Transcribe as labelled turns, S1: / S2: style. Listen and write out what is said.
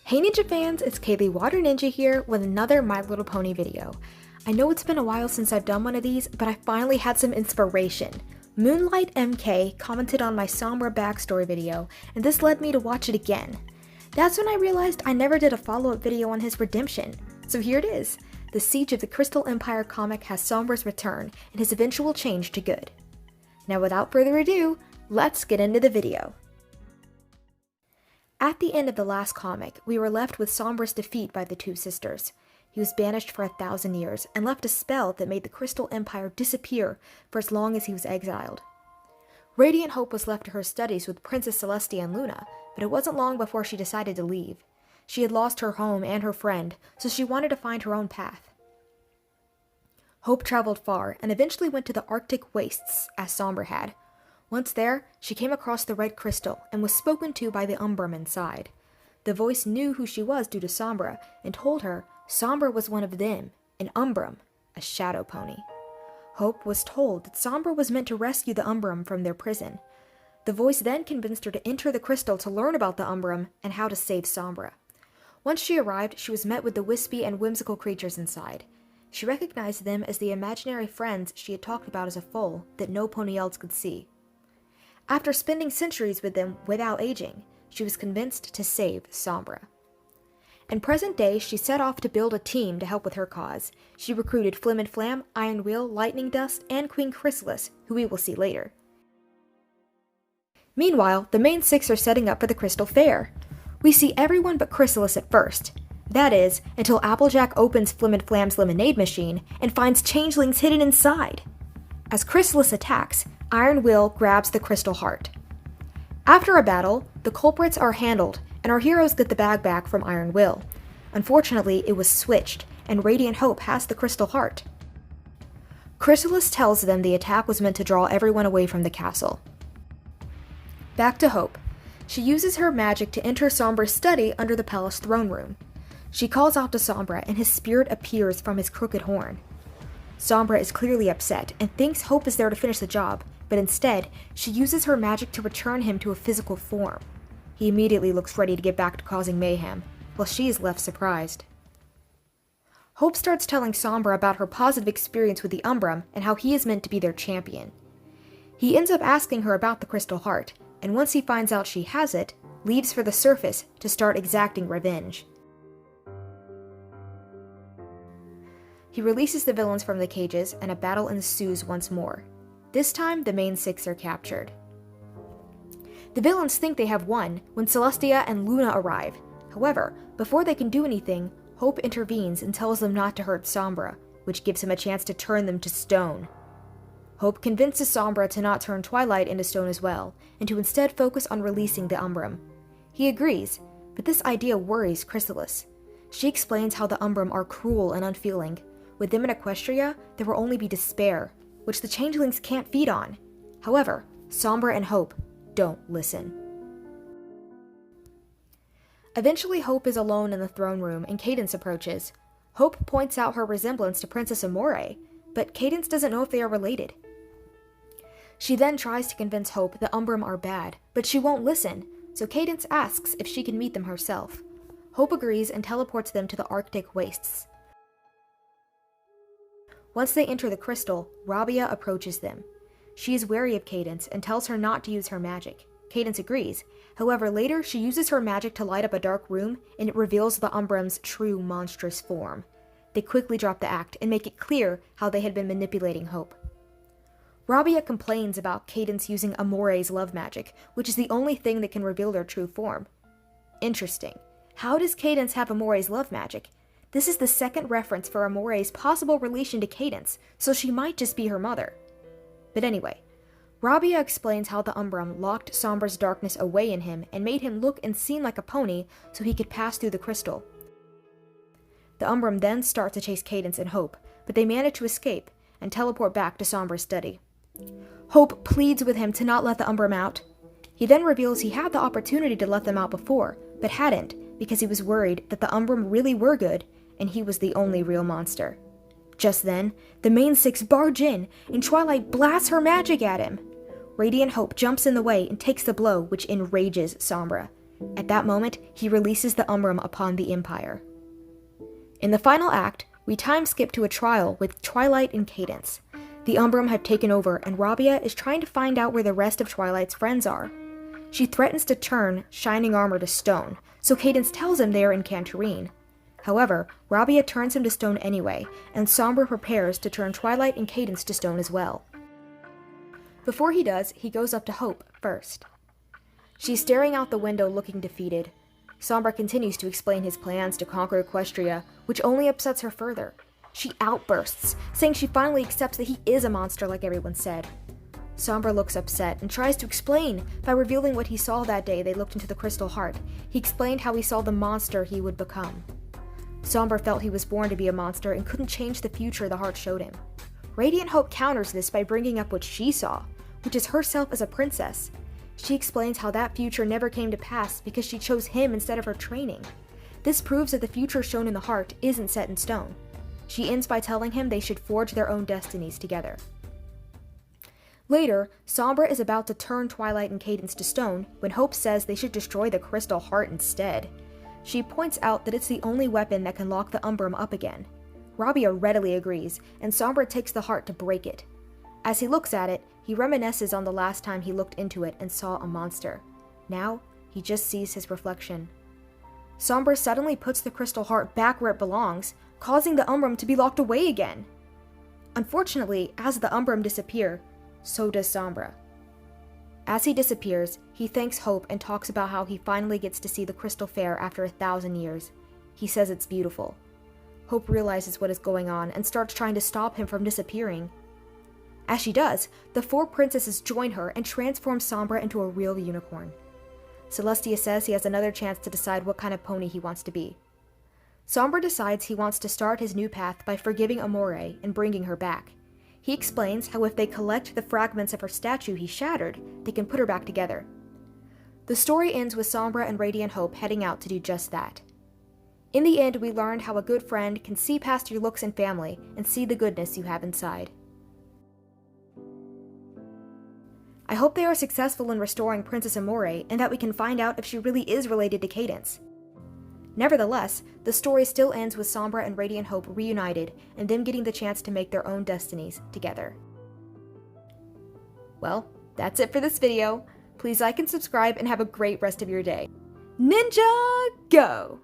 S1: Hey Ninja fans, it's Kaylee Water Ninja here with another My Little Pony video. I know it's been a while since I've done one of these, but I finally had some inspiration. Moonlight MK commented on my Sombra backstory video, and this led me to watch it again. That's when I realized I never did a follow-up video on his redemption. So here it is. The Siege of the Crystal Empire comic has Sombra's return and his eventual change to good. Now without further ado, let's get into the video. At the end of the last comic, we were left with Sombra's defeat by the two sisters. He was banished for 1,000 years and left a spell that made the Crystal Empire disappear for as long as he was exiled. Radiant Hope was left to her studies with Princess Celestia and Luna, but it wasn't long before she decided to leave. She had lost her home and her friend, so she wanted to find her own path. Hope traveled far and eventually went to the Arctic wastes, as Sombra had. Once there, she came across the red crystal and was spoken to by the Umbrum inside. The voice knew who she was due to Sombra and told her Sombra was one of them, an Umbrum, a shadow pony. Hope was told that Sombra was meant to rescue the Umbrum from their prison. The voice then convinced her to enter the crystal to learn about the Umbrum and how to save Sombra. Once she arrived, she was met with the wispy and whimsical creatures inside. She recognized them as the imaginary friends she had talked about as a foal that no pony else could see. After spending centuries with them without aging, she was convinced to save Sombra. In present day, she set off to build a team to help with her cause. She recruited Flim and Flam, Iron Wheel, Lightning Dust, and Queen Chrysalis, who we will see later. Meanwhile, the main six are setting up for the Crystal Fair. We see everyone but Chrysalis at first. That is, until Applejack opens Flim and Flam's lemonade machine and finds changelings hidden inside. As Chrysalis attacks, Iron Will grabs the crystal heart. After a battle, the culprits are handled, and our heroes get the bag back from Iron Will. Unfortunately, it was switched, and Radiant Hope has the crystal heart. Chrysalis tells them the attack was meant to draw everyone away from the castle. Back to Hope. She uses her magic to enter Sombra's study under the palace throne room. She calls out to Sombra, and his spirit appears from his crooked horn. Sombra is clearly upset and thinks Hope is there to finish the job, but instead, she uses her magic to return him to a physical form. He immediately looks ready to get back to causing mayhem, while she is left surprised. Hope starts telling Sombra about her positive experience with the Umbrum and how he is meant to be their champion. He ends up asking her about the Crystal Heart, and once he finds out she has it, leaves for the surface to start exacting revenge. He releases the villains from the cages, and a battle ensues once more. This time, the main six are captured. The villains think they have won when Celestia and Luna arrive. However, before they can do anything, Hope intervenes and tells them not to hurt Sombra, which gives him a chance to turn them to stone. Hope convinces Sombra to not turn Twilight into stone as well, and to instead focus on releasing the Umbrum. He agrees, but this idea worries Chrysalis. She explains how the Umbrum are cruel and unfeeling. With them in Equestria, there will only be despair, which the changelings can't feed on. However, Sombra and Hope don't listen. Eventually, Hope is alone in the throne room and Cadence approaches. Hope points out her resemblance to Princess Amore, but Cadence doesn't know if they are related. She then tries to convince Hope the Umbrum are bad, but she won't listen, so Cadence asks if she can meet them herself. Hope agrees and teleports them to the Arctic wastes. Once they enter the crystal, Rabia approaches them. She is wary of Cadence and tells her not to use her magic. Cadence agrees. However, later she uses her magic to light up a dark room, and it reveals the Umbrum's true monstrous form. They quickly drop the act and make it clear how they had been manipulating Hope. Rabia complains about Cadence using Amore's love magic, which is the only thing that can reveal their true form. Interesting. How does Cadence have Amore's love magic? This is the second reference for Amore's possible relation to Cadence, so she might just be her mother. But anyway, Rabia explains how the Umbrum locked Sombra's darkness away in him and made him look and seem like a pony so he could pass through the crystal. The Umbrum then start to chase Cadence and Hope, but they manage to escape and teleport back to Sombra's study. Hope pleads with him to not let the Umbrum out. He then reveals he had the opportunity to let them out before, but hadn't because he was worried that the Umbrum really were good and he was the only real monster. Just then, the main six barge in, and Twilight blasts her magic at him. Radiant Hope jumps in the way and takes the blow, which enrages Sombra. At that moment, he releases the Umbrum upon the Empire. In the final act, we time skip to a trial with Twilight and Cadence. The Umbrum have taken over, and Rabia is trying to find out where the rest of Twilight's friends are. She threatens to turn Shining Armor to stone, so Cadence tells him they are in Canterine. However, Rabia turns him to stone anyway, and Sombra prepares to turn Twilight and Cadence to stone as well. Before he does, he goes up to Hope first. She's staring out the window looking defeated. Sombra continues to explain his plans to conquer Equestria, which only upsets her further. She outbursts, saying she finally accepts that he is a monster like everyone said. Sombra looks upset and tries to explain by revealing what he saw that day they looked into the Crystal Heart. He explained how he saw the monster he would become. Sombra felt he was born to be a monster and couldn't change the future the heart showed him. Radiant Hope counters this by bringing up what she saw, which is herself as a princess. She explains how that future never came to pass because she chose him instead of her training. This proves that the future shown in the heart isn't set in stone. She ends by telling him they should forge their own destinies together. Later, Sombra is about to turn Twilight and Cadence to stone when Hope says they should destroy the Crystal Heart instead. She points out that it's the only weapon that can lock the Umbrum up again. Rabia readily agrees, and Sombra takes the heart to break it. As he looks at it, he reminisces on the last time he looked into it and saw a monster. Now, he just sees his reflection. Sombra suddenly puts the Crystal Heart back where it belongs, causing the Umbrum to be locked away again. Unfortunately, as the Umbrum disappear, so does Sombra. As he disappears, he thanks Hope and talks about how he finally gets to see the Crystal Fair after 1,000 years. He says it's beautiful. Hope realizes what is going on and starts trying to stop him from disappearing. As she does, the 4 princesses join her and transform Sombra into a real unicorn. Celestia says he has another chance to decide what kind of pony he wants to be. Sombra decides he wants to start his new path by forgiving Amore and bringing her back. He explains how if they collect the fragments of her statue he shattered, they can put her back together. The story ends with Sombra and Radiant Hope heading out to do just that. In the end, we learned how a good friend can see past your looks and family and see the goodness you have inside. I hope they are successful in restoring Princess Amore and that we can find out if she really is related to Cadence. Nevertheless, the story still ends with Sombra and Radiant Hope reunited and them getting the chance to make their own destinies together. Well, that's it for this video. Please like and subscribe and have a great rest of your day. Ninja, go!